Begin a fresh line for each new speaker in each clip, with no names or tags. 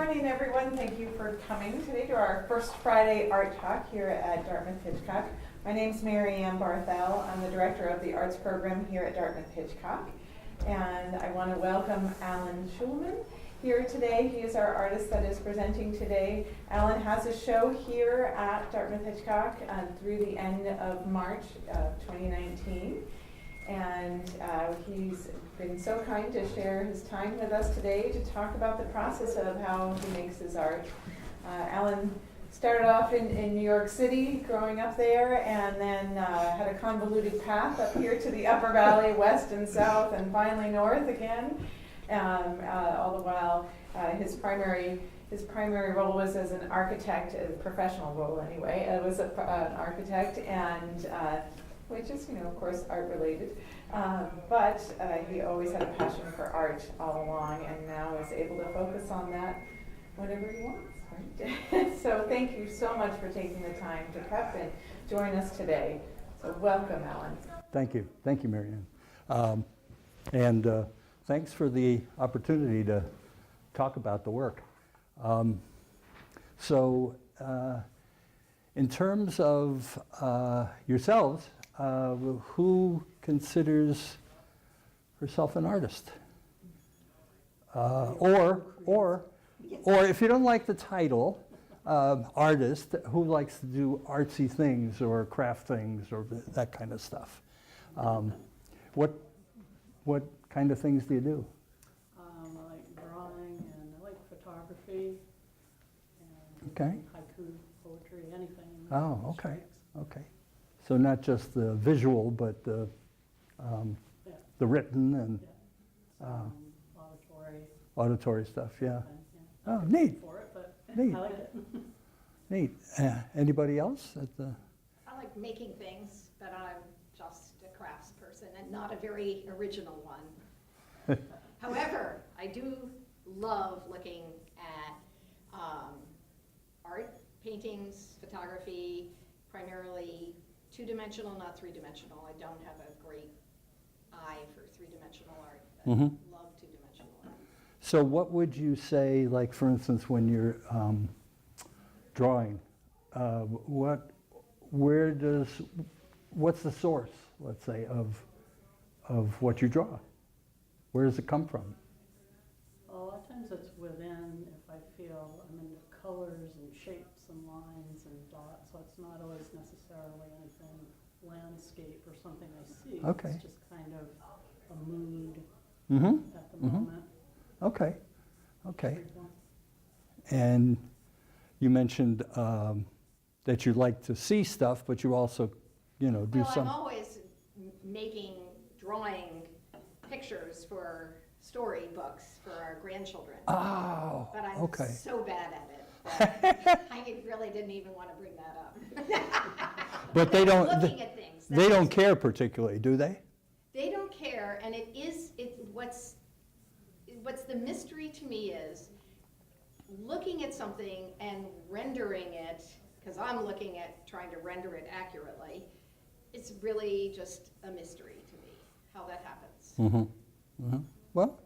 morning, everyone. Thank you for coming today to our first Friday Art Talk here at Dartmouth-Hitchcock. My name's Mary Ann Barthel. I'm the director of the arts program here at Dartmouth-Hitchcock. And I want to welcome Alan Shulman here today. He is our artist that is presenting today. Alan has a show here at Dartmouth-Hitchcock through the end of March of 2019. And he's been so kind to share his time with us today to talk about the process of how he makes his art. Alan started off in New York City, growing up there, and then had a convoluted path up here to the Upper Valley, west and south, and finally north again. All the while, his primary role was as an architect, a professional role anyway. It was an architect, and which is, of course, art-related. But he always had a passion for art all along, and now is able to focus on that whenever he wants, right? So thank you so much for taking the time to prep and join us today. So welcome, Alan.
Thank you, Mary Ann. And thanks for the opportunity to talk about the work. In terms of yourselves, who considers herself an artist? Or if you don't like the title, artist, who likes to do artsy things or craft things or that kind of stuff? What kind of things do you do?
I like drawing and I like photography and
Okay.
haiku, poetry, anything.
Oh,
that
okay,
strikes.
okay. So not just the visual, but the written and auditory stuff, yeah. Oh, neat.
For it, but
Neat.
I like it.
Neat. Anybody else?
I like making things, but I'm just a crafts person and not a very original one. However, I do love looking at art, paintings, photography, primarily two-dimensional, not three-dimensional. I don't have a great eye for three-dimensional art, but love two-dimensional art.
So what would you say, like for instance, when you're drawing, what's the source, let's say, of what you draw? Where does it come from?
A lot of times it's within, if I feel I'm into colors and shapes and lines and dots, so it's not always necessarily anything landscape or something I see.
Okay.
It's just kind of a mood
Mm-hmm.
at the moment.
Okay. And you mentioned that you like to see stuff, but you also, do some.
I'm always drawing pictures for storybooks for our grandchildren.
Oh,
But I'm
okay.
so bad at it that I really didn't even want to bring that up.
But they don't.
Looking at things.
They don't care particularly, do they?
They don't care, and what's the mystery to me is looking at something and rendering it, because I'm looking at trying to render it accurately. It's really just a mystery to me how that happens.
Well,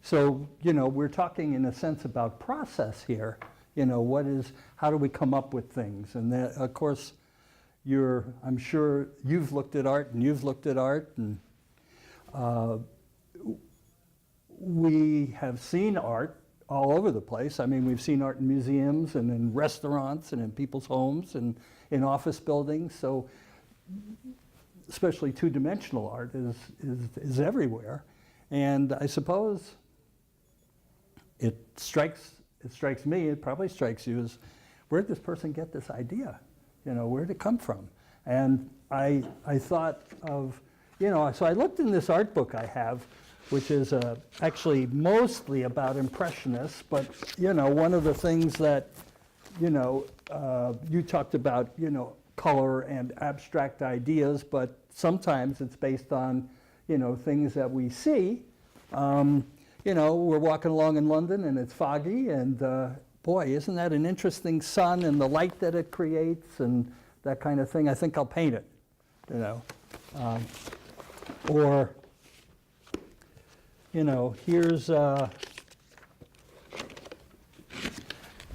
so we're talking in a sense about process here. How do we come up with things? And then, of course, I'm sure you've looked at art, and we have seen art all over the place. I mean, we've seen art in museums and in restaurants and in people's homes and in office buildings. So especially two-dimensional art is everywhere. And I suppose it strikes me, it probably strikes you, as where did this person get this idea? Where did it come from? And I thought of, so I looked in this art book I have, which is actually mostly about Impressionists, but one of the things that you talked about, color and abstract ideas, but sometimes it's based on things that we see. We're walking along in London and it's foggy, and boy, isn't that an interesting sun and the light that it creates and that kind of thing. I think I'll paint it, or here's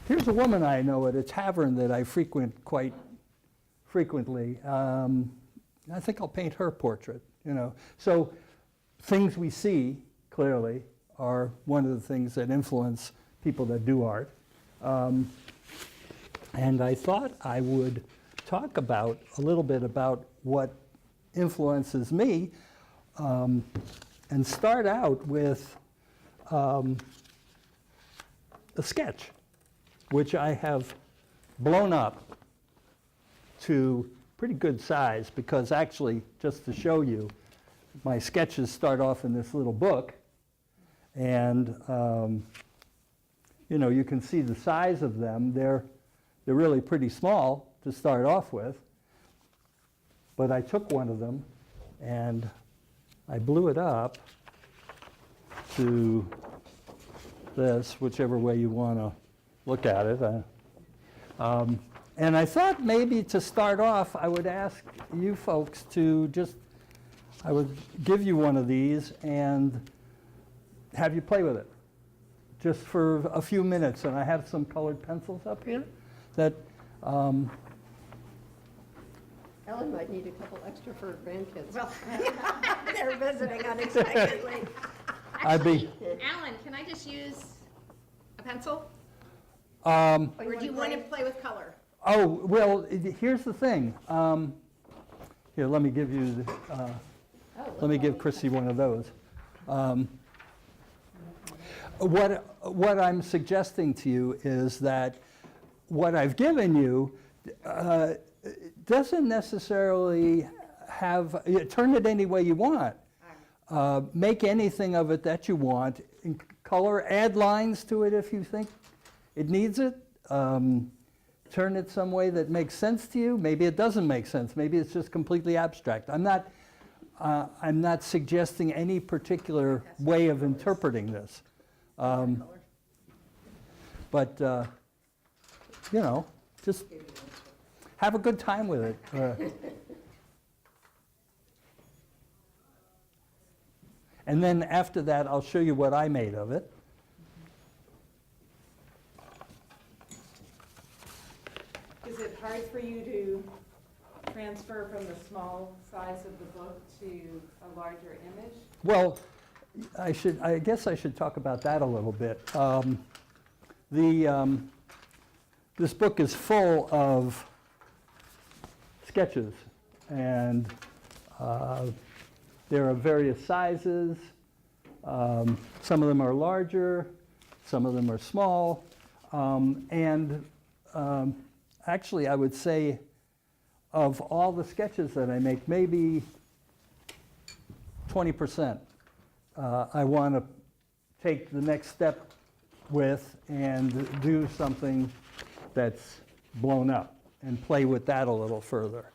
Here's a woman I know at a tavern that I frequent quite frequently. I think I'll paint her portrait, you know. So things we see, clearly, are one of the things that influence people that do art. And I thought I would talk about a little bit about what influences me, and start out with a sketch, which I have blown up to pretty good size, because actually, just to show you, my sketches start off in this little book, and you know, you can see the size of them. They're really pretty small to start off with, but I took one of them and I blew it up to this, whichever way you want to look at it. And I thought maybe to start off, I would ask you folks to I would give you one of these and have you play with it, just for a few minutes. And I have some colored pencils up here that,
Ellen might need a couple extra for her grandkids.
Well, they're visiting unexpectedly.
I'd be-
Actually, Alan, can I just use a pencil?
um,
Or do you want to play with color?
oh, well, here's the thing. Here, let me give you, let me give Chrissy one of those. What I'm suggesting to you is that what I've given you doesn't necessarily turn it any way you want. Make anything of it that you want. In color, add lines to it if you think it needs it. Turn it some way that makes sense to you. Maybe it doesn't make sense. Maybe it's just completely abstract. I'm not suggesting any particular way of interpreting this. But you know, just have a good time with it. And then after that, I'll show you what I made of it.
Is it hard for you to transfer from the small size of the book to a larger image?
Well, I guess I should talk about that a little bit. This book is full of sketches, and there are various sizes. Some of them are larger, some of them are small, and actually I would say of all the sketches that I make, maybe 20% I want to take the next step with and do something that's blown up and play with that a little further.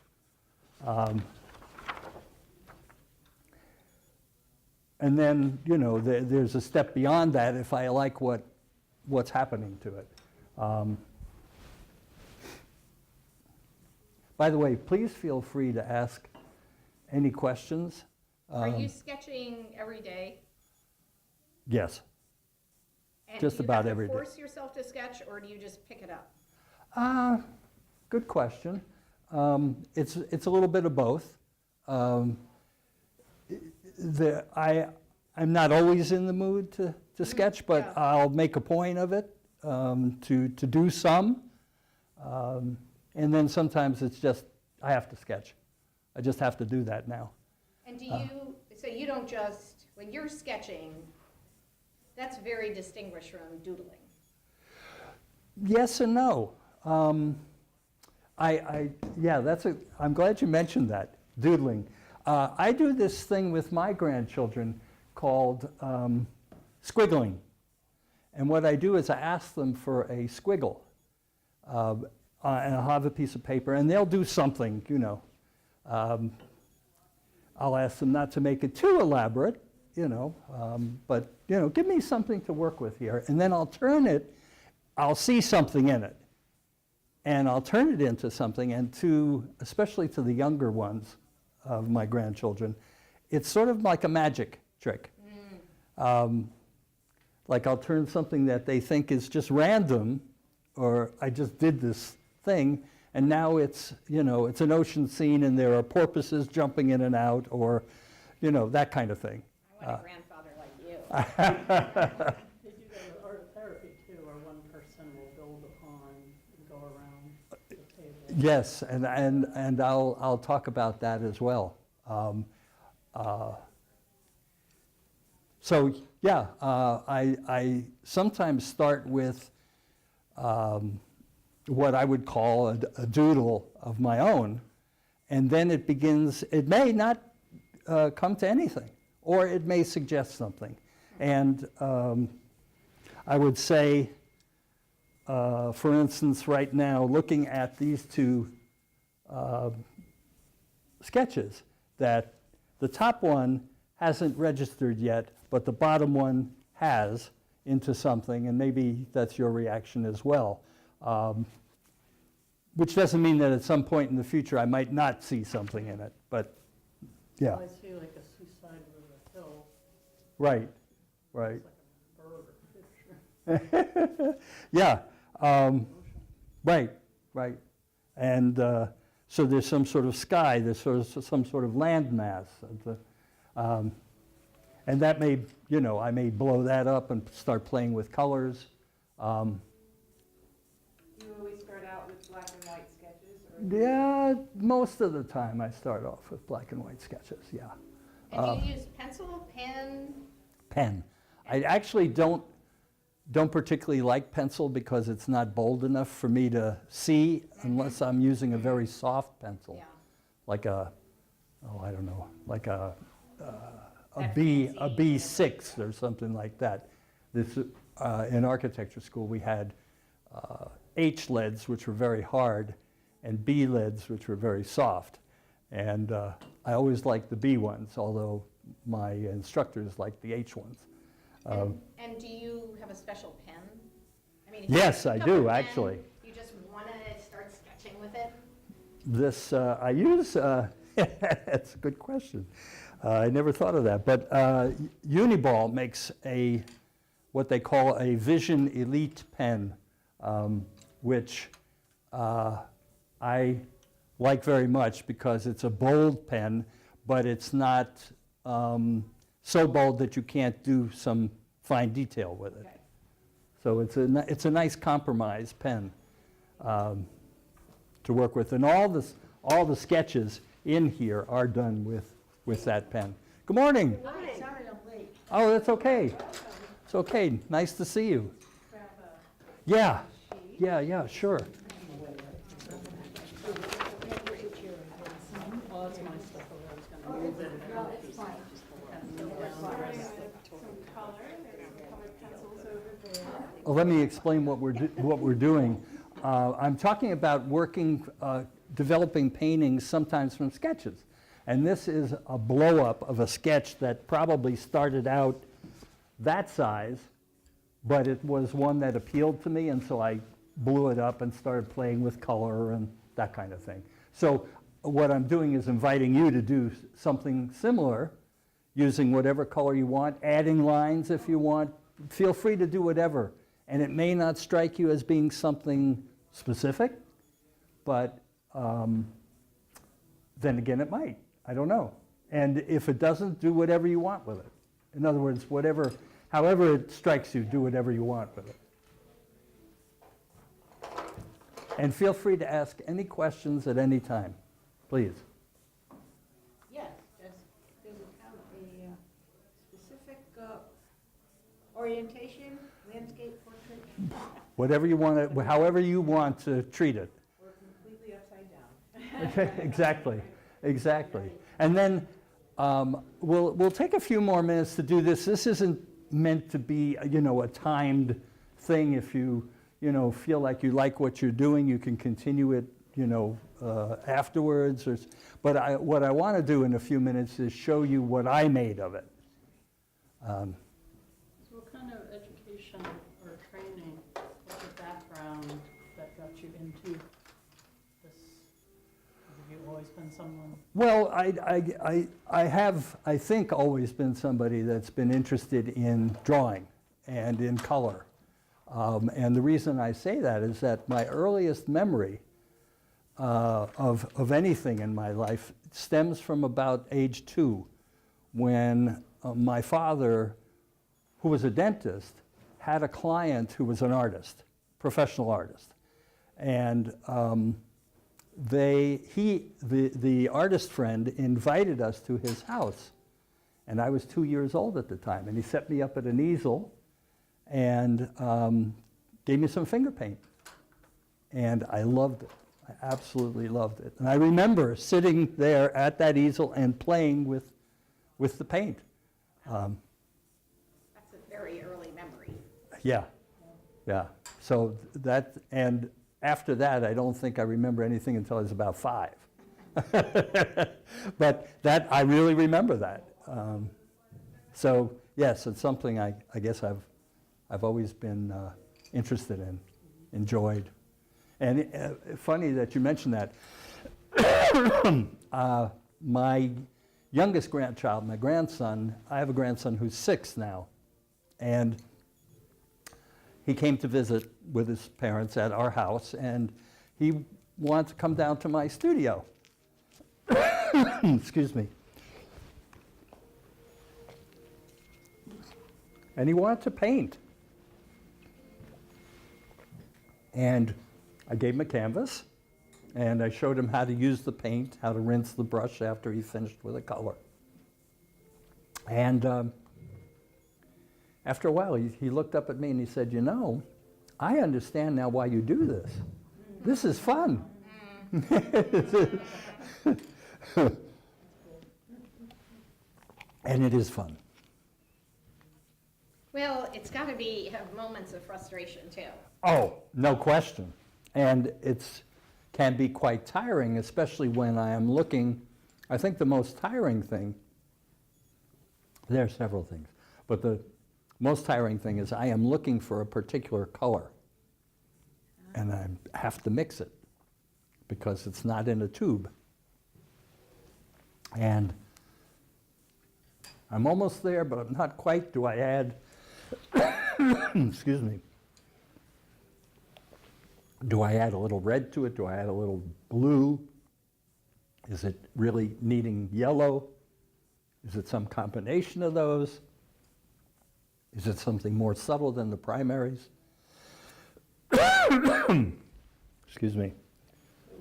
And then, you know, there's a step beyond that if I like what's happening to it. By the way, please feel free to ask any questions.
Are you sketching every day?
Yes.
And
Just
do you
about
have to
every day.
force yourself to sketch, or do you just pick it up?
Good question. It's a little bit of both. I'm not always in the mood to sketch, but
yeah.
I'll make a point of it to do some. And then sometimes it's just, I have to sketch. I just have to do that now.
And do you, so you don't just, when you're sketching, that's very distinguished from doodling.
Yes and no. Yeah, I'm glad you mentioned that, doodling. I do this thing with my grandchildren called squiggling. And what I do is I ask them for a squiggle. And I'll have a piece of paper, and they'll do something, you know. I'll ask them not to make it too elaborate, you know, but, you know, give me something to work with here. And then I'll see something in it. And I'll turn it into something, and especially to the younger ones of my grandchildren, it's sort of like a magic trick. Like I'll turn something that they think is just random I just did this thing, and now it's, it's an ocean scene and there are porpoises jumping in and out, or, that kind of thing.
I want a grandfather like you.
They do that with art therapy too, where one person will build upon and go around the table.
Yes, and I'll talk about that as well. So yeah, I sometimes start with what I would call a doodle of my own, and then it may not come to anything, or it may suggest something. And I would say, for instance, right now, looking at these two sketches, that the top one hasn't registered yet, but the bottom one has into something, and maybe that's your reaction as well. Which doesn't mean that at some point in the future I might not see something in it, but yeah.
I see like a seaside with a hill,
Right, right.
it's like a bird or picture.
Yeah, right, right. And so there's some sort of sky, there's some sort of landmass. And that may, I may blow that up and start playing with colors.
You always start out with black and white sketches? Or
Yeah, most of the time I start off with black and white sketches, yeah.
And do you use pencil, pen?
Pen. I actually don't particularly like pencil because it's not bold enough for me to see unless I'm using a very soft pencil.
Yeah.
Like I don't know, like a
That
B6 or something like that. This, in architecture school, we had H leads, which were very hard, and B leads, which were very soft. And I always liked the B ones, although my instructors liked the H ones.
And do you have a special pen? I mean, if you
Yes, I
pick up
do,
a pen,
actually.
You just want to start sketching with it?
This, I use, that's a good question. I never thought of that, but Uniball makes what they call a Vision Elite pen, which I like very much because it's a bold pen, but it's not so bold that you can't do some fine detail with it.
Okay.
So it's a nice compromise pen to work with, and all the sketches in here are done with that pen. Good morning.
Hi, sorry I'm late.
Oh, that's okay. It's okay. Nice to see you. Yeah, sure.
Well, that's my stuff, I was gonna move it.
No, it's fine.
starting with some color, there's colored pencils over there.
Well, let me explain what we're doing. I'm talking about developing paintings sometimes from sketches. And this is a blow-up of a sketch that probably started out that size, but it was one that appealed to me, and so I blew it up and started playing with color and that kind of thing. So what I'm doing is inviting you to do something similar, using whatever color you want, adding lines if you want. Feel free to do whatever. And it may not strike you as being something specific, but then again it might. I don't know. And if it doesn't, do whatever you want with it. In other words, however it strikes you, do whatever you want with it. And feel free to ask any questions at any time, please.
Yes, does it have a specific orientation, landscape, portrait?
Whatever you want to, however you want to treat it.
Or completely upside down.
Exactly. Exactly. And then we'll take a few more minutes to do this. This isn't meant to be, a timed thing. If you, feel like you like what you're doing, you can continue it, afterwards. But what I want to do in a few minutes is show you what I made of it.
So what kind of education or training, what's your background that got you into this? Have you always been someone?
Well, I have, I think, always been somebody that's been interested in drawing and in color. And the reason I say that is that my earliest memory of anything in my life stems from about age 2, when my father, who was a dentist, had a client who was an artist, professional artist. And the artist friend invited us to his house. And I was 2 years old at the time. And he set me up at an easel and gave me some finger paint. And I loved it. I absolutely loved it. And I remember sitting there at that easel and playing with the paint.
That's a very early memory.
Yeah, yeah. So that, and after that, I don't think I remember anything until I was about 5. But that, I really remember that. So yes, it's something I guess I've always been interested in, enjoyed. And funny that you mentioned that. My youngest grandchild, my grandson, I have a grandson who's 6 now, and he came to visit with his parents at our house, and he wanted to come down to my studio. Excuse me. And he wanted to paint. And I gave him a canvas, and I showed him how to use the paint, how to rinse the brush after he finished with a color. And after a while, he looked up at me and he said, "You know, I understand now why you do this. This is fun." And it is fun.
Well, it's got to be have moments of frustration too.
Oh, no question. And it can be quite tiring, especially when I am looking. I think the most tiring thing, there are several things, but the most tiring thing is I am looking for a particular color, and I have to mix it because it's not in a tube. And I'm almost there, but I'm not quite. Do I add, excuse me, do I add a little red to it? Do I add a little blue? Is it really needing yellow? Is it some combination of those? Is it something more subtle than the primaries? Excuse me.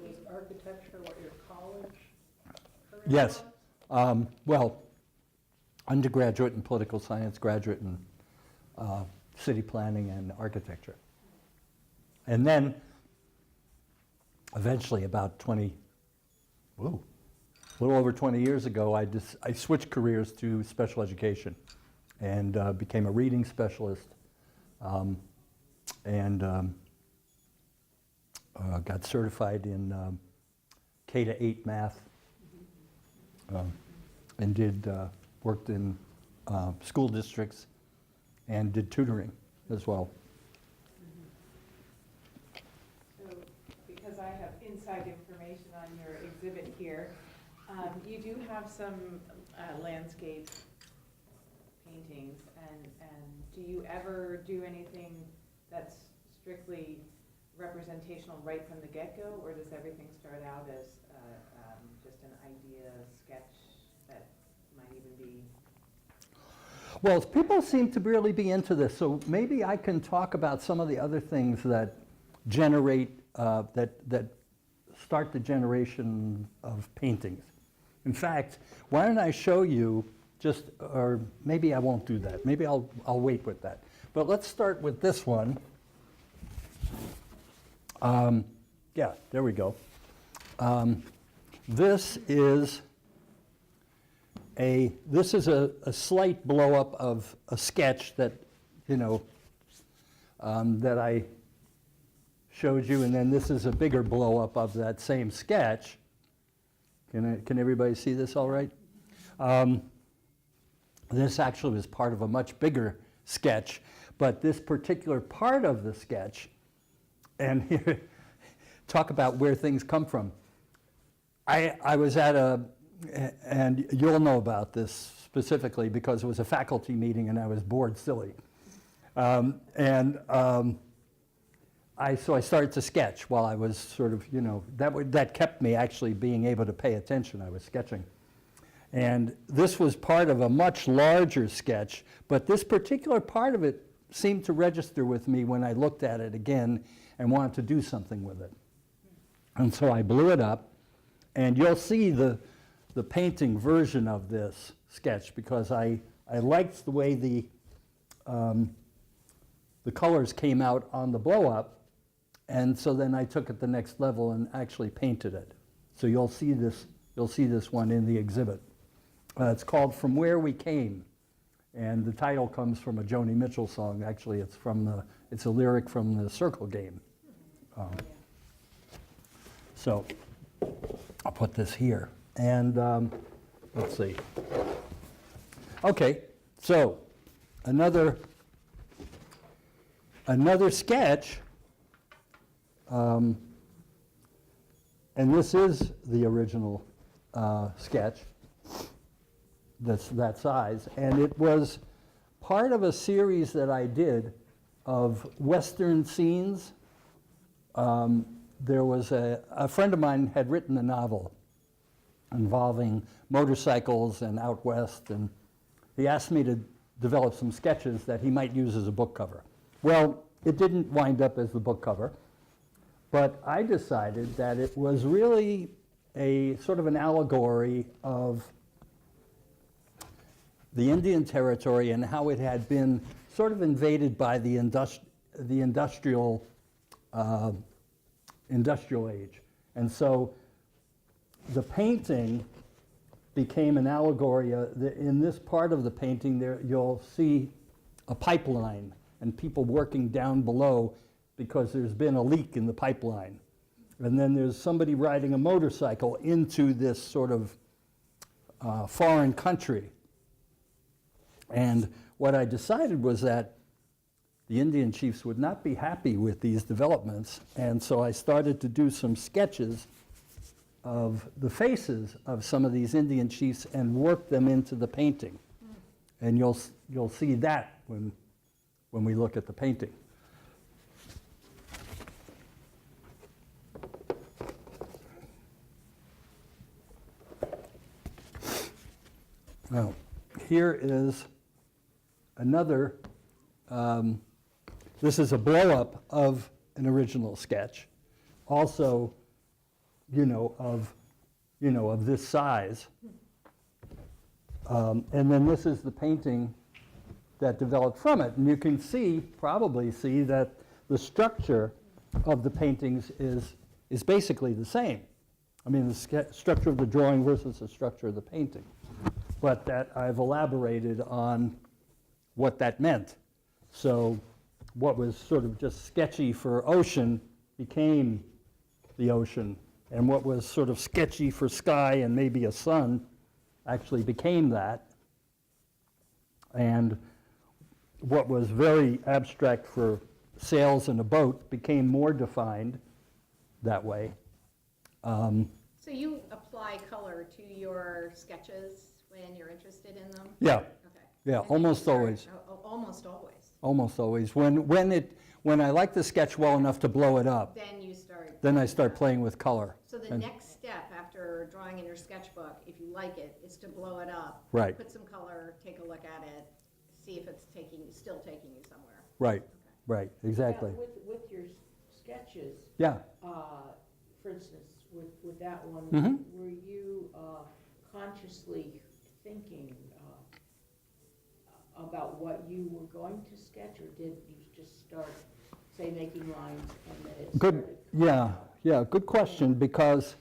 Was architecture what your college career
Yes.
was?
Well, undergraduate in political science, graduate in city planning and architecture. And then eventually about a little over 20 years ago, I switched careers to special education and became a reading specialist and got certified in K-8 math and worked in school districts and did tutoring as well.
So, because I have inside information on your exhibit here, you do have some landscape paintings, and do you ever do anything that's strictly representational right from the get-go, or does everything start out as just an idea sketch that might even be?
Well, people seem to really be into this, so maybe I can talk about some of the other things that generate, that start the generation of paintings. In fact, why don't I show you just, or maybe I won't do that. Maybe I'll wait with that. But let's start with this one. Yeah, there we go. This is a slight blow up of a sketch that, that I showed you, and then this is a bigger blow up of that same sketch. Can everybody see this all right? This actually was part of a much bigger sketch, but this particular part of the sketch, and here, talk about where things come from. I was at and you'll know about this specifically because it was a faculty meeting and I was bored silly. So I started to sketch while I was sort of, that kept me actually being able to pay attention. I was sketching. And this was part of a much larger sketch, but this particular part of it seemed to register with me when I looked at it again and wanted to do something with it. And so I blew it up, and you'll see the painting version of this sketch because I liked the way the colors came out on the blow up, and so then I took it the next level and actually painted it. So you'll see this one in the exhibit. It's called From Where We Came, and the title comes from a Joni Mitchell song. Actually, it's a lyric from the Circle Game. So I'll put this here, and let's see. Okay, so another sketch, and this is the original sketch. That's that size, and it was part of a series that I did of Western scenes. There was a friend of mine had written a novel involving motorcycles and out west, and he asked me to develop some sketches that he might use as a book cover. Well, it didn't wind up as the book cover, but I decided that it was really a sort of an allegory of the Indian Territory and how it had been sort of invaded by the industrial age. And so the painting became an allegory. In this part of the painting, you'll see a pipeline and people working down below because there's been a leak in the pipeline. And then there's somebody riding a motorcycle into this sort of foreign country. And what I decided was that the Indian chiefs would not be happy with these developments, and so I started to do some sketches of the faces of some of these Indian chiefs and work them into the painting. And you'll see that when we look at the painting. Now, here is another, this is a blow-up of an original sketch, also, of this size. And then this is the painting that developed from it. And you can probably see that the structure of the paintings is basically the same. I mean, the structure of the drawing versus the structure of the painting. But that I've elaborated on what that meant. So what was sort of just sketchy for ocean became the ocean, and what was sort of sketchy for sky and maybe a sun actually became that. And what was very abstract for sails in a boat became more defined that way.
So you apply color to your sketches when you're interested in them?
Yeah.
Okay.
Yeah,
And
almost always.
Almost always.
Almost always. When I like the sketch well enough to blow it up,
Then you start.
then I start playing with color.
So the next step after drawing in your sketchbook, if you like it, is to blow it up.
Right.
Put some color, take a look at it, see if it's still taking you somewhere.
Right, right, exactly.
Yeah, with your sketches,
Yeah.
for instance, with that one,
Mhm.
were you consciously thinking about what you were going to sketch, or did you just start, say, making lines and then it
Good,
started coming out?
yeah, good question, because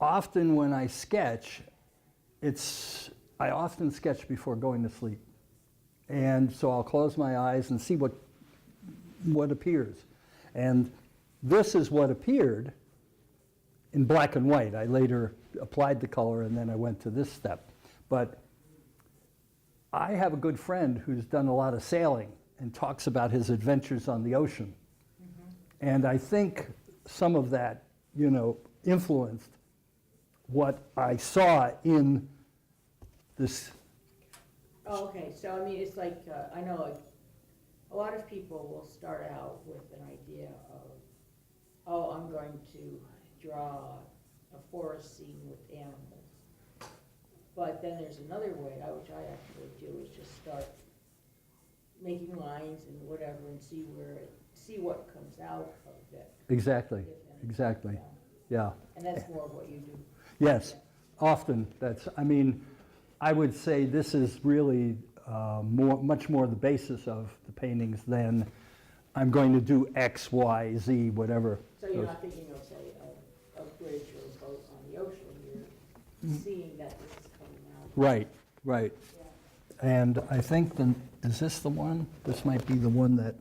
often when I sketch, I often sketch before going to sleep. And so I'll close my eyes and see what appears. And this is what appeared in black and white. I later applied the color and then I went to this step. But I have a good friend who's done a lot of sailing and talks about his adventures on the ocean. Mm-hmm. And I think some of that, influenced what I saw in this
Oh, okay, so I mean, it's like, I know like, a lot of people will start out with an idea of, oh, I'm going to draw a forest scene with animals. But then there's another way, which I actually do, is just start making lines and whatever and see what comes out of it.
Exactly,
if anything,
exactly,
yeah.
yeah.
And that's more of what you do.
Yes, often, I mean, I would say this is really much more the basis of the paintings than I'm going to do X, Y, Z, whatever.
So you're not thinking of, say, a bridge or a boat on the ocean, you're seeing that this is coming out.
Right, right.
Yeah.
And I think, is this the one? This might be the one that,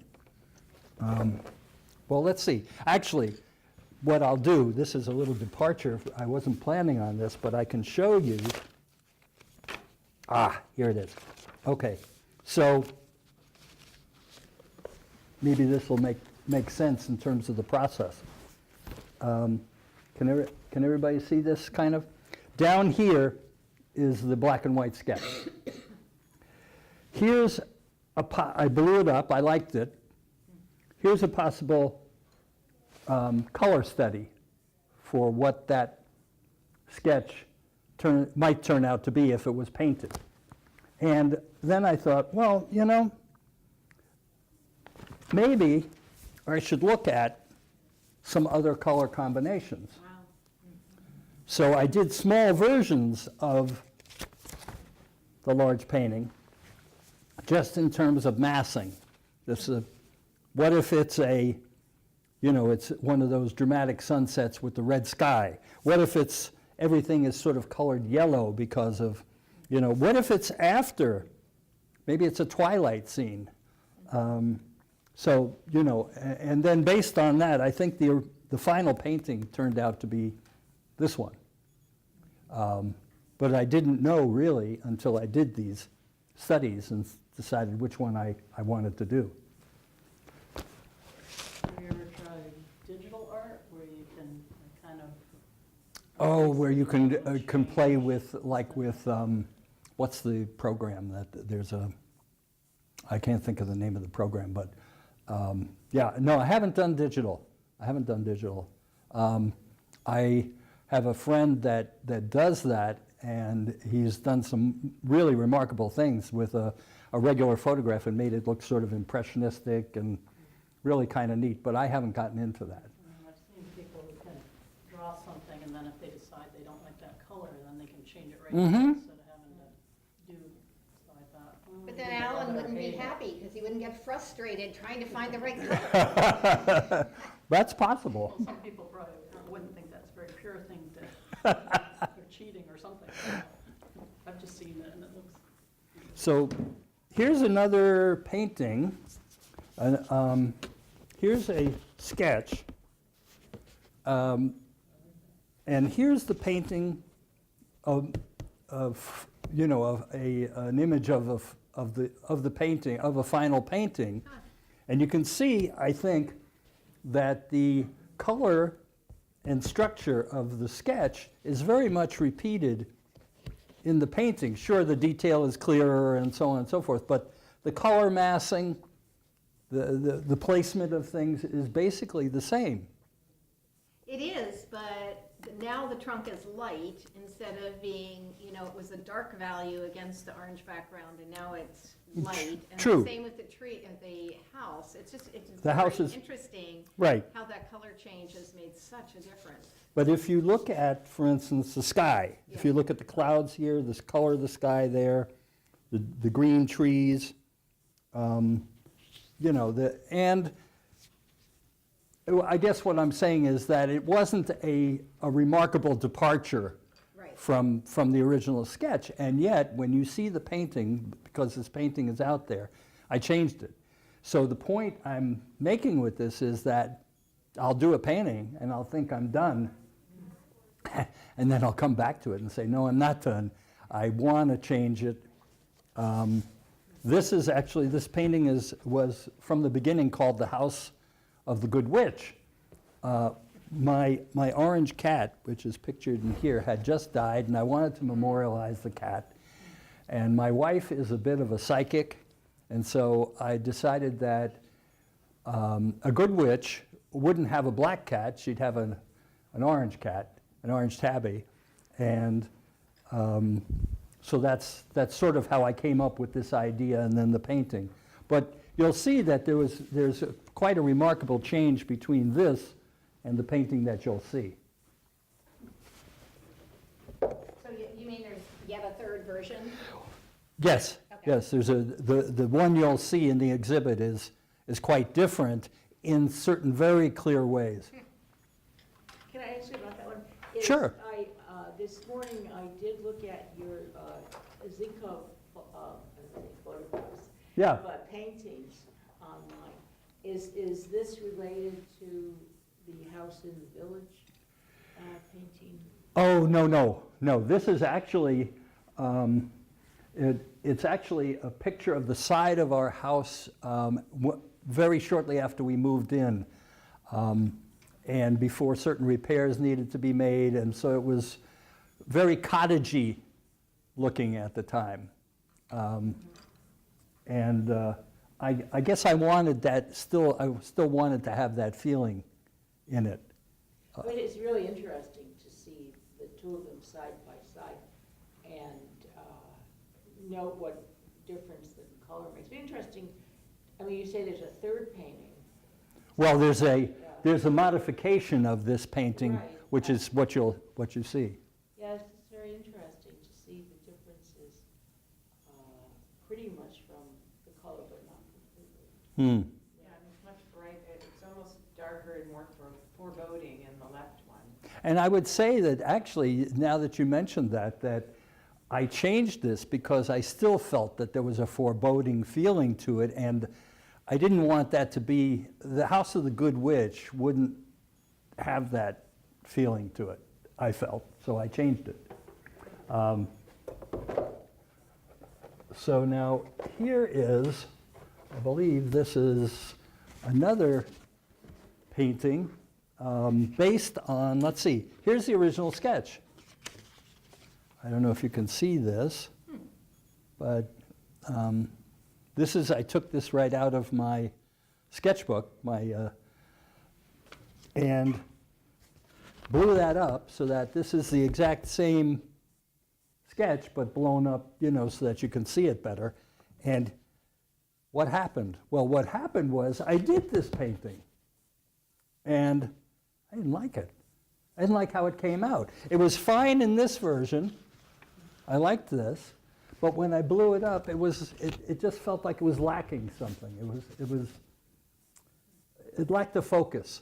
well, let's see. Actually, what I'll do, this is a little departure. I wasn't planning on this, but I can show you. Here it is. Okay, so maybe this will make sense in terms of the process. Can everybody see this kind of? Down here is the black and white sketch. Here's I blew it up, I liked it. Here's a possible color study for what that sketch might turn out to be if it was painted. And then I thought, well, you know, maybe I should look at some other color combinations.
Wow.
So I did small versions of the large painting, just in terms of massing. What if it's it's one of those dramatic sunsets with the red sky? What if everything is sort of colored yellow because of, what if it's after? Maybe it's a twilight scene. And then based on that, I think the final painting turned out to be this one. But I didn't know really until I did these studies and decided which one I wanted to do.
Have you ever tried digital art where you can kind of?
Oh, where you can play with, what's the program that there's I can't think of the name of the program, but no, I haven't done digital. I have a friend that does that, and he's done some really remarkable things with a regular photograph and made it look sort of impressionistic and really kind of neat, but I haven't gotten into that.
I've seen people who can draw something, and then if they decide they don't like that color, then they can change it right there instead of having to do, so I thought.
But then Alan wouldn't be happy because he wouldn't get frustrated trying to find the right color.
That's possible.
Well, some people probably wouldn't think that's a very pure thing to, they're cheating or something. I've just seen it and it looks.
So here's another painting. Here's a sketch. And here's the painting of an image of the painting, of a final painting. And you can see, I think, that the color and structure of the sketch is very much repeated in the painting. Sure, the detail is clearer and so on and so forth, but the color massing, the placement of things is basically the same.
It is, but now the trunk is light instead of being, it was a dark value against the orange background, and now it's light. And
True.
the same with the tree, the house. It's
The house
very
is-
interesting
Right.
how that color change has made such a difference.
But if you look at, for instance, the sky, if you look at the clouds here, this color of the sky there, the green trees, and I guess what I'm saying is that it wasn't a remarkable departure
Right.
from the original sketch, and yet when you see the painting, because this painting is out there, I changed it. So the point I'm making with this is that I'll do a painting and I'll think I'm done, and then I'll come back to it and say, no, I'm not done. I want to change it. This painting was from the beginning called The House of the Good Witch. My orange cat, which is pictured in here, had just died, and I wanted to memorialize the cat. And my wife is a bit of a psychic, and so I decided that a good witch wouldn't have a black cat, she'd have an orange cat, an orange tabby. And so that's sort of how I came up with this idea and then the painting. But you'll see that there's quite a remarkable change between this and the painting that you'll see.
So you mean there's yet a third version?
Yes,
Okay.
yes, there's the one you'll see in the exhibit is quite different in certain very clear ways.
Can I ask you about that one?
Sure.
This morning, I did look at your Zinco photographs.
Yeah.
But paintings online. Is this related to the house in the village painting?
Oh, no. This is actually, it's actually a picture of the side of our house very shortly after we moved in, and before certain repairs needed to be made, and so it was very cottagey looking at the time. I guess I wanted that I still wanted to have that feeling in it.
But it's really interesting to see the two of them side by side and note what difference the color makes. It's interesting. I mean, you say there's a third painting.
Well, there's a modification of this painting,
Right.
which is what you see.
Yes, it's very interesting to see the differences pretty much from the color, but not completely.
Yeah, it's much brighter, it's almost darker and more foreboding in the left one.
And I would say that actually, now that you mentioned that I changed this because I still felt that there was a foreboding feeling to it, and I didn't want that to be, the House of the Good Witch wouldn't have that feeling to it, I felt, so I changed it. So now here is, I believe this is another painting based on, let's see, here's the original sketch. I don't know if you can see this, but this is, I took this right out of my sketchbook, and blew that up so that this is the exact same sketch, but blown up, so that you can see it better. And what happened? Well, what happened was I did this painting, and I didn't like it. I didn't like how it came out. It was fine in this version. I liked this, but when I blew it up, it just felt like it was lacking something. It lacked a focus.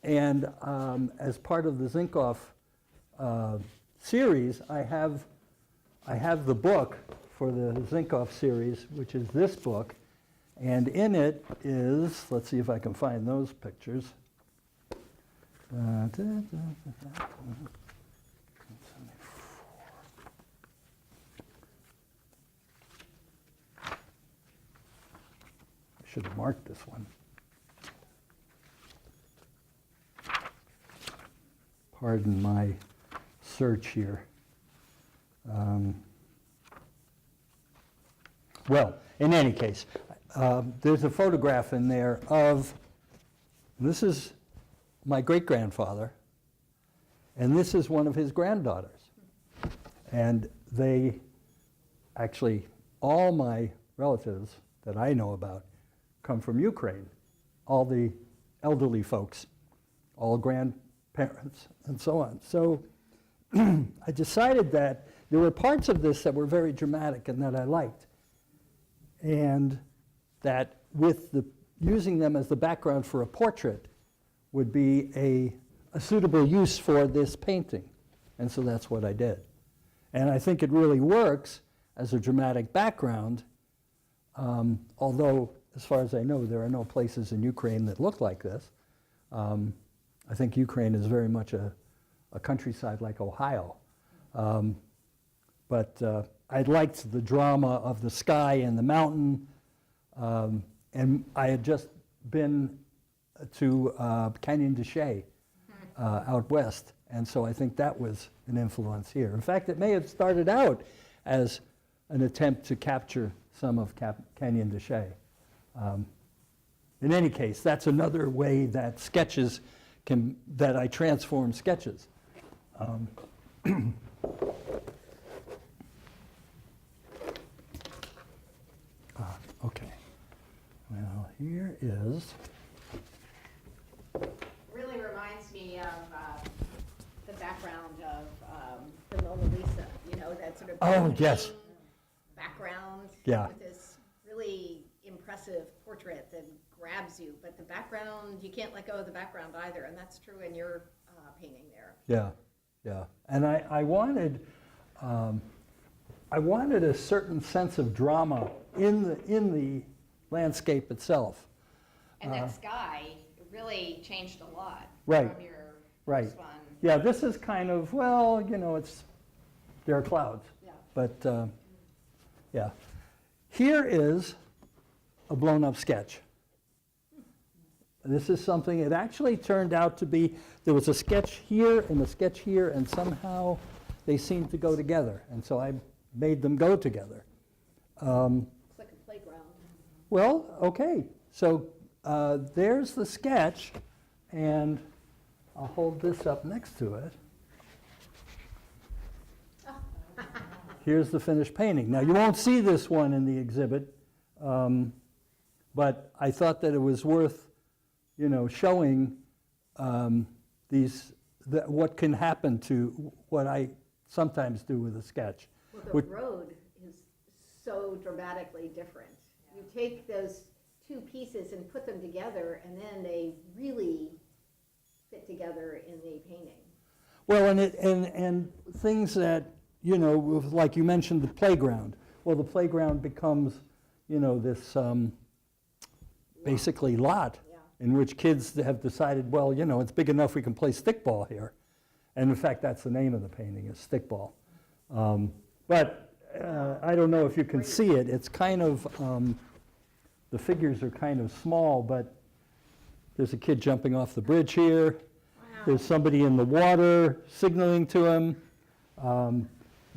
And as part of the Zinkoff series, I have the book for the Zinkoff series, which is this book, and in it is, let's see if I can find those pictures. I should have marked this one. Pardon my search here. Well, in any case, there's a photograph in there of, this is my great-grandfather, and this is one of his granddaughters. And they, actually, all my relatives that I know about come from Ukraine, all the elderly folks, all grandparents, and so on. So I decided that there were parts of this that were very dramatic and that I liked, and that with using them as the background for a portrait would be a suitable use for this painting. And so that's what I did. And I think it really works as a dramatic background, although, as far as I know, there are no places in Ukraine that look like this. I think Ukraine is very much a countryside like Ohio. But I liked the drama of the sky and the mountain, and I had just been to Canyon de Chelly out west, and so I think that was an influence here. In fact, it may have started out as an attempt to capture some of Canyon de Chelly. In any case, that's another way that sketches that I transform sketches. Okay. Well, here is.
Really reminds me of the background of the Mona Lisa, you know, that sort of
Oh, yes.
painting background.
Yeah.
With this really impressive portrait that grabs you, but the background, you can't let go of the background either, and that's true in your painting there.
Yeah, yeah. And I wanted a certain sense of drama in the landscape itself.
And that sky really changed a lot
Right,
from your
right.
first one.
Yeah, this is kind of, well, you know, there are clouds.
Yeah.
But, yeah. Here is a blown-up sketch. This is something, it actually turned out to be, there was a sketch here and a sketch here, and somehow they seemed to go together. And so I made them go together.
It's like a playground.
Well, okay. So there's the sketch, and I'll hold this up next to it. Here's the finished painting. Now, you won't see this one in the exhibit, but I thought that it was worth, you know, showing what can happen to what I sometimes do with a sketch.
Well, the
Which-
road is so dramatically different. You take those two pieces and put them together, and then they really fit together in the painting.
Well, and things that, you know, like you mentioned, the playground. Well, the playground becomes, you know, this basically lot
Yeah.
in which kids have decided, well, you know, it's big enough we can play stickball here. And in fact, that's the name of the painting, is stickball. But I don't know if you can see it. It's kind of, the figures are kind of small, but there's a kid jumping off the bridge here.
Wow.
There's somebody in the water signaling to him.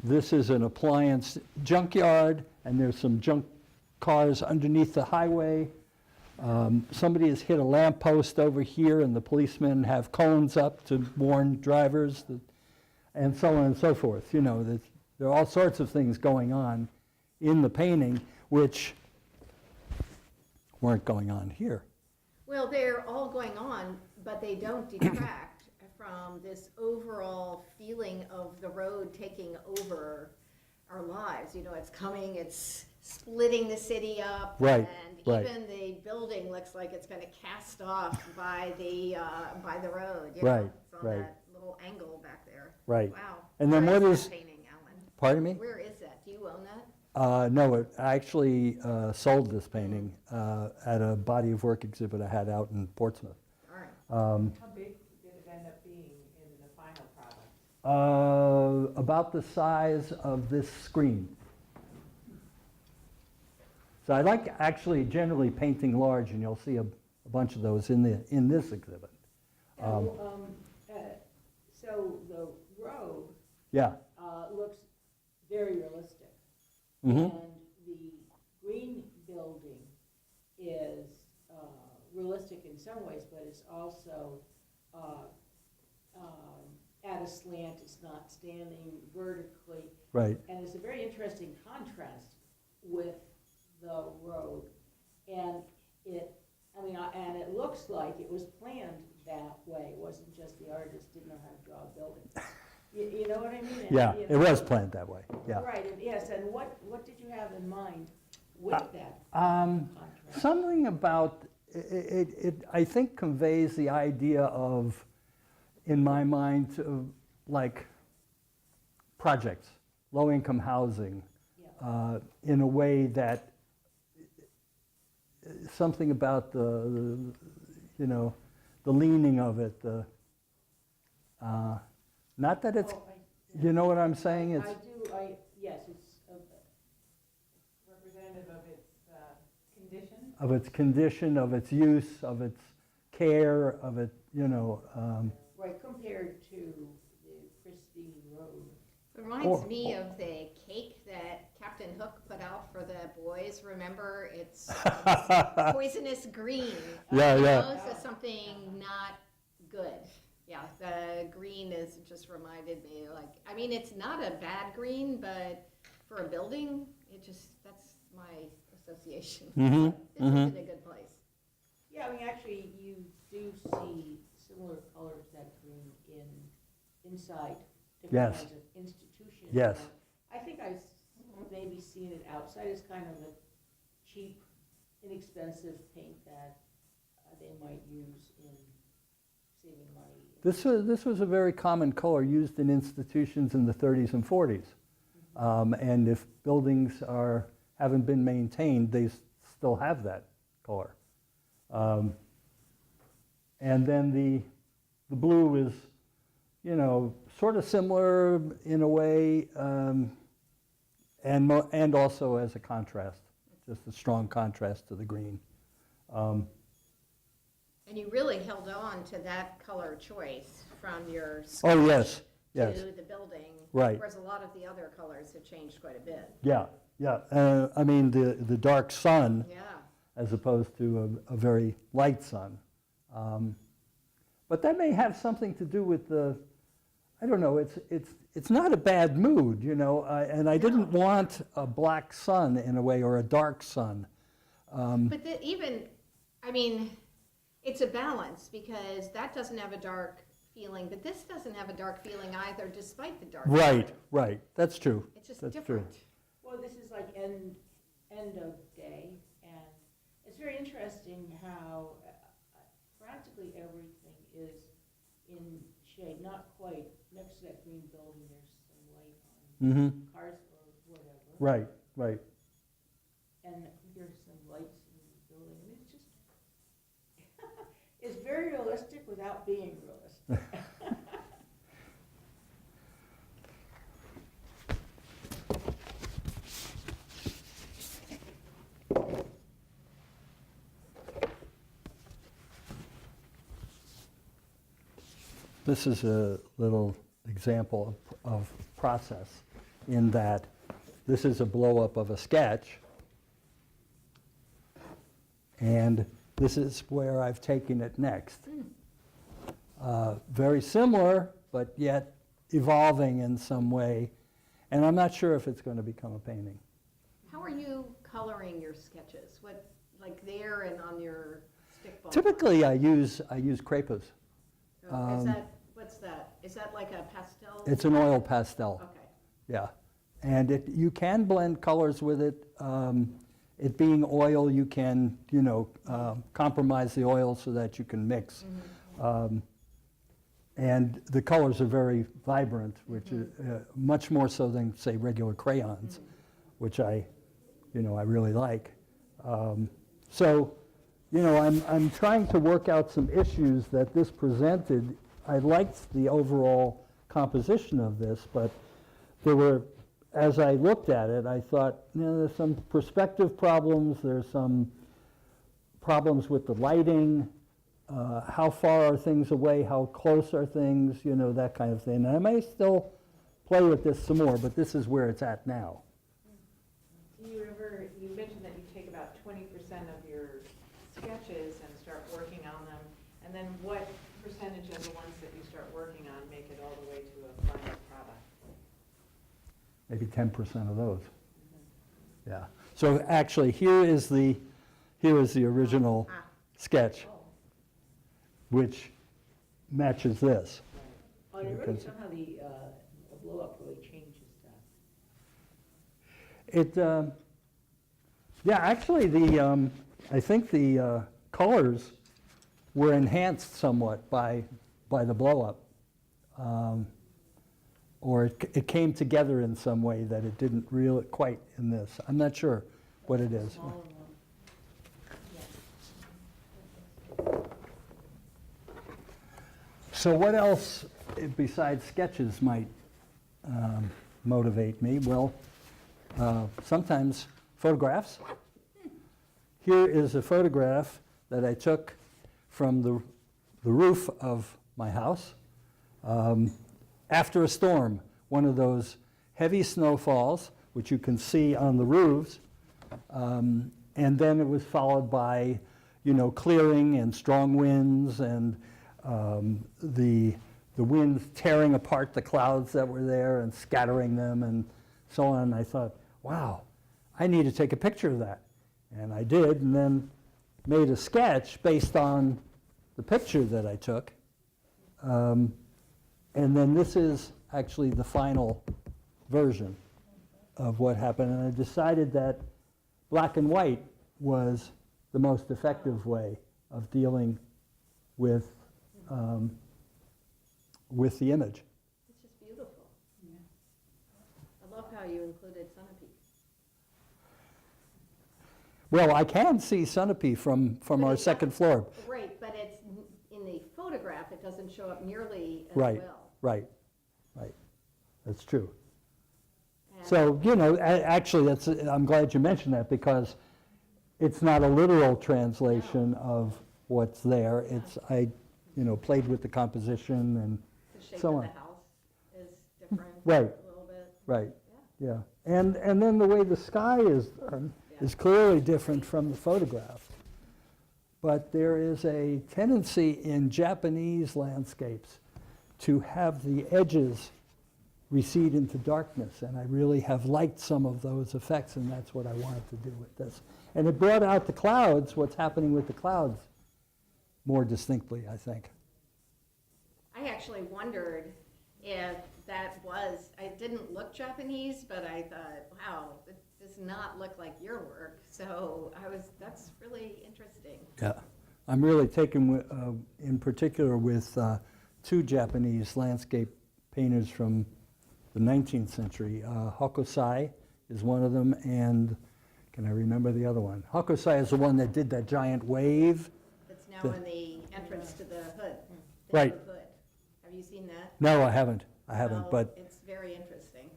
This is an appliance junkyard, and there's some junk cars underneath the highway. Somebody has hit a lamppost over here, and the policemen have cones up to warn drivers, and so on and so forth. You know, there are all sorts of things going on in the painting, which weren't going on here.
Well, they're all going on, but they don't detract from this overall feeling of the road taking over our lives. You know, it's coming, it's splitting the city up.
Right,
And
right.
even the building looks like it's gonna cast off by the road, you
Right,
know? It's on
right.
that little angle back there.
Right.
Wow.
And then
Where
what
that
is-
painting, Alan?
Pardon me?
Where is that? Do you own that?
No, I actually sold this painting at a body of work exhibit I had out in Portsmouth.
All right.
How big did it end up being in the final product?
About the size of this screen. So I like actually generally painting large, and you'll see a bunch of those in this exhibit.
So the road
Yeah.
looks very realistic.
Mm-hmm.
And the green building is realistic in some ways, but it's also at a slant, it's not standing vertically.
Right.
And it's a very interesting contrast with the road. And and it looks like it was planned that way. It wasn't just the artist didn't know how to draw a building. You know what I mean? And,
Yeah,
you
it
know,
was planned that way. Yeah.
Right, yes, and what did you have in mind with that
Um,
contrast?
Something about it, I think, conveys the idea of, in my mind, of like projects, low-income housing,
Yeah.
in a way that something about the you know, the leaning of it. Not that it's,
Oh,
you know what I'm saying? It's
I do, yes, it's,
Representative of its condition?
of its condition, of its use, of its care, of it, you know.
right, compared to the pristine road.
It reminds me of the cake that Captain Hook remember, it's poisonous green.
Yeah,
you
yeah.
know, so something not good. Yeah, the green is just reminded me, like, I mean, it's not a bad green, but for a building, that's my association.
Mhm,
This isn't a good place.
Yeah, I mean, actually, you do see similar colors to that green inside different
Yes.
kinds of institutions.
Yes.
I think I've maybe seen it outside as kind of a cheap, inexpensive paint that they might use in saving money.
This was a very common color used in institutions in the 30s and 40s. And if buildings haven't been maintained, they still have that color. And then the blue is, you know, sort of similar in a way, and also as a contrast, just a strong contrast to the green.
And you really held on to that color choice from your sketch
Oh, yes, yes.
to the building.
Right.
Whereas a lot of the other colors have changed quite a bit.
Yeah, yeah. I mean, the dark sun,
Yeah.
as opposed to a very light sun. But that may have something to do with I don't know, it's not a bad mood, you know, and I didn't want a black sun in a way, or a dark sun.
But I mean, it's a balance, because that doesn't have a dark feeling, but this doesn't have a dark feeling either, despite the dark.
Right, right, that's true.
It's just
That's
different.
true.
Well, this is like end of day, and it's very interesting how practically everything is in shade, not quite next to that green building, there's some light on
Mm-hmm.
cars or whatever.
Right, right.
And there's some lights in the building, and it's just, it's very realistic without being realistic.
This is a little example of process, in that this is a blow-up of a sketch, and this is where I've taken it next. Very similar, but yet evolving in some way, and I'm not sure if it's going to become a painting.
How are you coloring your sketches? What, like there and on your stick ball?
Typically, I use crepas.
What's that? Is that like a pastel?
It's an oil pastel.
Okay.
Yeah, and you can blend colors with it. It being oil, you can, you know, compromise the oil so that you can mix. And the colors are very vibrant, which is much more so than, say, regular crayons, which I really like. So, you know, I'm trying to work out some issues that this presented. I liked the overall composition of this, but there were, as I looked at it, I thought, you know, there's some perspective problems, there's some problems with the lighting, how far are things away, how close are things, you know, that kind of thing. And I may still play with this some more, but this is where it's at now.
Do you mentioned that you take about 20% of your sketches and start working on them, and then what percentage of the ones that you start working on make it all the way to a final product?
Maybe 10% of those. Yeah. So actually, here is the original sketch, which matches this.
Oh, and it really,
Because-
somehow the blow-up really changes that.
Yeah, actually, I think the colors were enhanced somewhat by the blow-up. Or it came together in some way that it didn't really quite in this. I'm not sure what it is.
Smaller one.
So what else besides sketches might motivate me? Well, sometimes photographs. Here is a photograph that I took from the roof of my house after a storm, one of those heavy snowfalls, which you can see on the roofs. And then it was followed by, clearing and strong winds and the winds tearing apart the clouds that were there and scattering them and so on. And I thought, wow, I need to take a picture of that. And I did, and then made a sketch based on the picture that I took. And then this is actually the final version of what happened. And I decided that black and white was the most effective way of dealing with the image.
It's just beautiful. I love how you included Sunapee.
Well, I can see Sunapee from
But
our
it's
second
not-
floor.
Right, but it's, in the photograph, it doesn't show up nearly as
Right,
well.
right. That's true.
And-
So, actually, I'm glad you mentioned that, because it's not a literal translation of what's there. It's, I played with the composition and
The shape
so
of
on.
the house is different
Right.
a little bit.
Right,
Yeah.
yeah. And then the way the sky is done is clearly different from the photograph. But there is a tendency in Japanese landscapes to have the edges recede into darkness, and I really have liked some of those effects, and that's what I wanted to do with this. And it brought out the clouds, what's happening with the clouds, more distinctly, I think.
I actually wondered if that was, it didn't look Japanese, but I thought, wow, it does not look like your work. So that's really interesting.
Yeah, I'm really taken in particular with two Japanese landscape painters from the 19th century. Hokusai is one of them, and can I remember the other one? Hokusai is the one that did that giant wave.
It's now
The-
in the entrance to the hood. the
Right.
hood. Have you seen that?
No, I haven't,
Well,
but,
it's very interesting.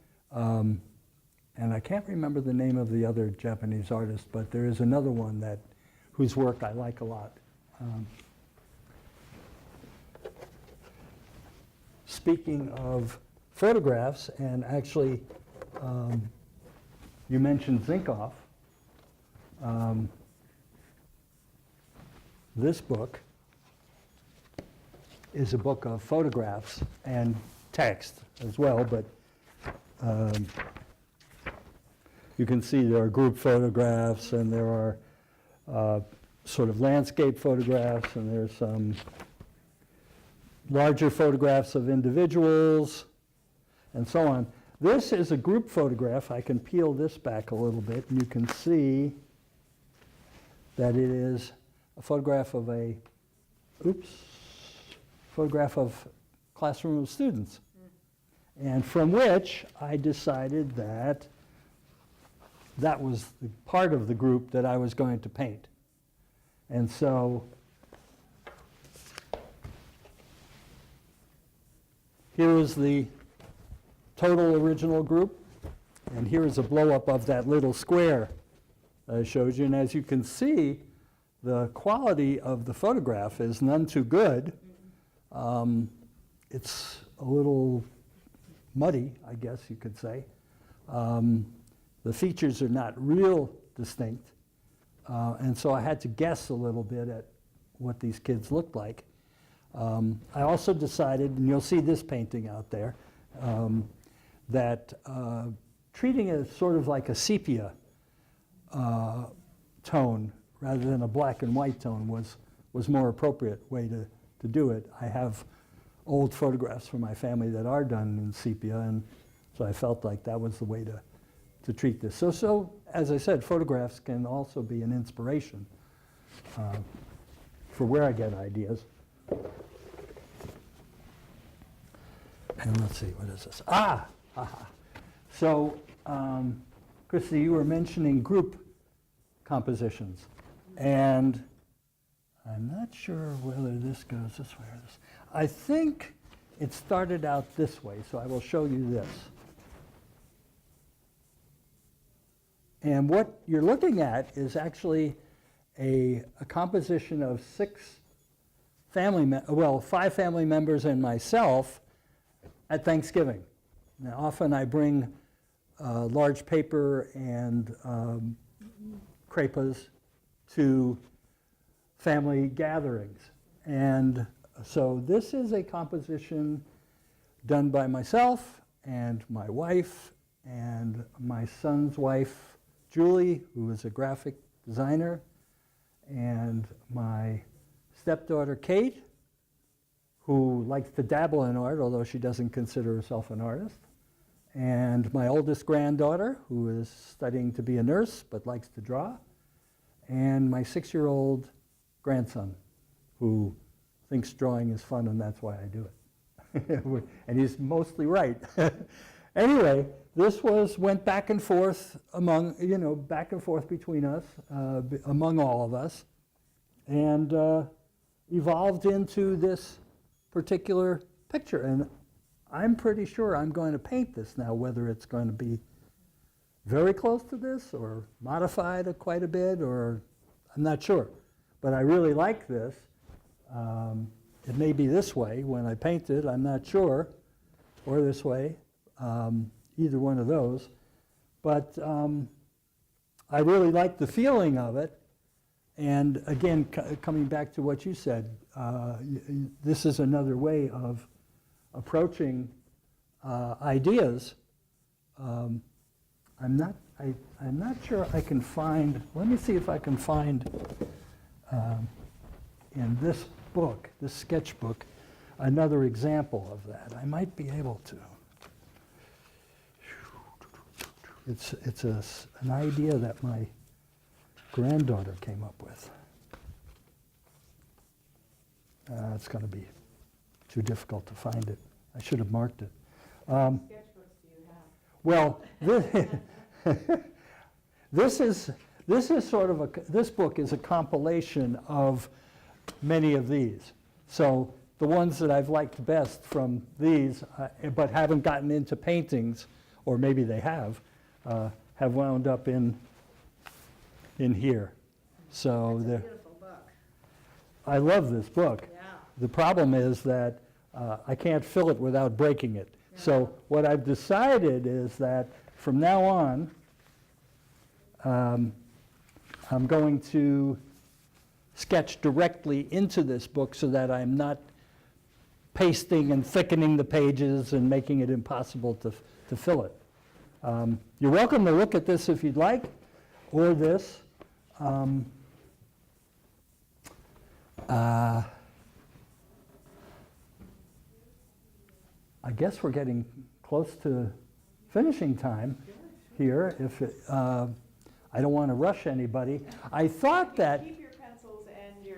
and I can't remember the name of the other Japanese artist, but there is another one whose work I like a lot. Speaking of photographs, and actually, you mentioned Zinkoff. This book is a book of photographs and text as well, but you can see there are group photographs, and there are sort of landscape photographs, and there's some larger photographs of individuals, and so on. This is a group photograph. I can peel this back a little bit, and you can see that it is a photograph of photograph of classroom of students. And from which I decided that that was the part of the group that I was going to paint. And so here is the total original group, and here is a blow-up of that little square that I showed you. And as you can see, the quality of the photograph is none too good. It's a little muddy, I guess you could say. The features are not real distinct, and so I had to guess a little bit at what these kids looked like. I also decided, and you'll see this painting out there, that treating it as sort of like a sepia tone rather than a black and white tone was more appropriate way to do it. I have old photographs from my family that are done in sepia, and so I felt like that was the way to treat this. So as I said, photographs can also be an inspiration for where I get ideas. And let's see, what is this? So, Christy, you were mentioning group compositions, and I'm not sure whether this goes this way or this. I think it started out this way, so I will show you this. And what you're looking at is actually a composition of 5 family members and myself at Thanksgiving. Now, often I bring large paper and crepas to family gatherings. And so this is a composition done by myself and my wife and my son's wife, Julie, who is a graphic designer, and my stepdaughter, Kate, who likes to dabble in art, although she doesn't consider herself an artist, and my oldest granddaughter, who is studying to be a nurse but likes to draw, and my 6-year-old grandson, who thinks drawing is fun, and that's why I do it. And he's mostly right. Anyway, this went back and forth among, back and forth between us, among all of us, and evolved into this particular picture. And I'm pretty sure I'm going to paint this now, whether it's going to be very close to this or modified quite a bit, or I'm not sure. But I really like this. It may be this way when I paint it, I'm not sure, or this way, either one of those. But I really like the feeling of it. And again, coming back to what you said, this is another way of approaching ideas. I'm not sure I can find. Let me see if I can find in this book, this sketchbook, another example of that. I might be able to. It's an idea that my granddaughter came up with. It's going to be too difficult to find it. I should have marked it.
Sketchbooks do you have?
Well, this is sort of this book is a compilation of many of these. So the ones that I've liked best from these, but haven't gotten into paintings, or maybe they have wound up in here. So
It's a beautiful book.
I love this book.
Yeah.
The problem is that I can't fill it without breaking it.
Yeah.
So what I've decided is that from now on, I'm going to sketch directly into this book so that I'm not pasting and thickening the pages and making it impossible to fill it. You're welcome to look at this if you'd like, or this. I guess we're getting close to finishing time here. If I don't want to rush anybody. I thought that,
Keep your pencils and your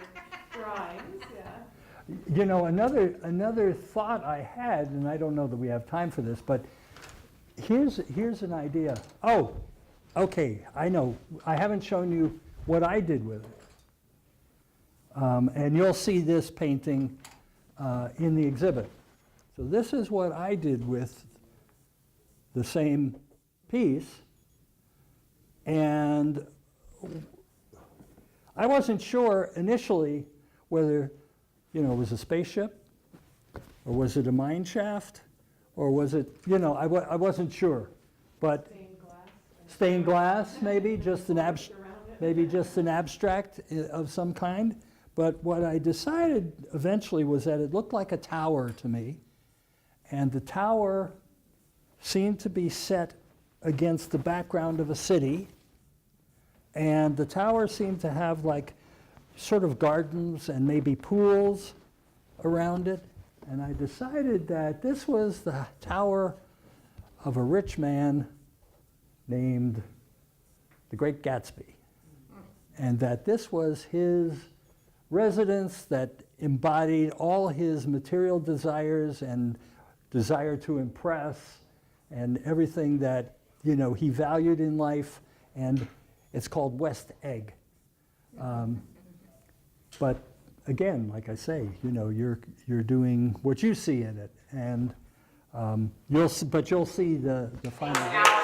drawings, yeah.
you know, another thought I had, and I don't know that we have time for this, but here's an idea. Oh, okay, I know. I haven't shown you what I did with it. And you'll see this painting in the exhibit. So this is what I did with the same piece. And I wasn't sure initially whether, it was a spaceship, or was it a mine shaft, or was it, I wasn't sure. But stained glass, maybe just an abstract of some kind. But what I decided eventually was that it looked like a tower to me, and the tower seemed to be set against the background of a city, and the tower seemed to have like sort of gardens and maybe pools around it. And I decided that this was the tower of a rich man named the Great Gatsby, and that this was his residence that embodied all his material desires and desire to impress and everything that he valued in life, and it's called West Egg. But again, like I say, you're doing what you see in it, and you'll see the final.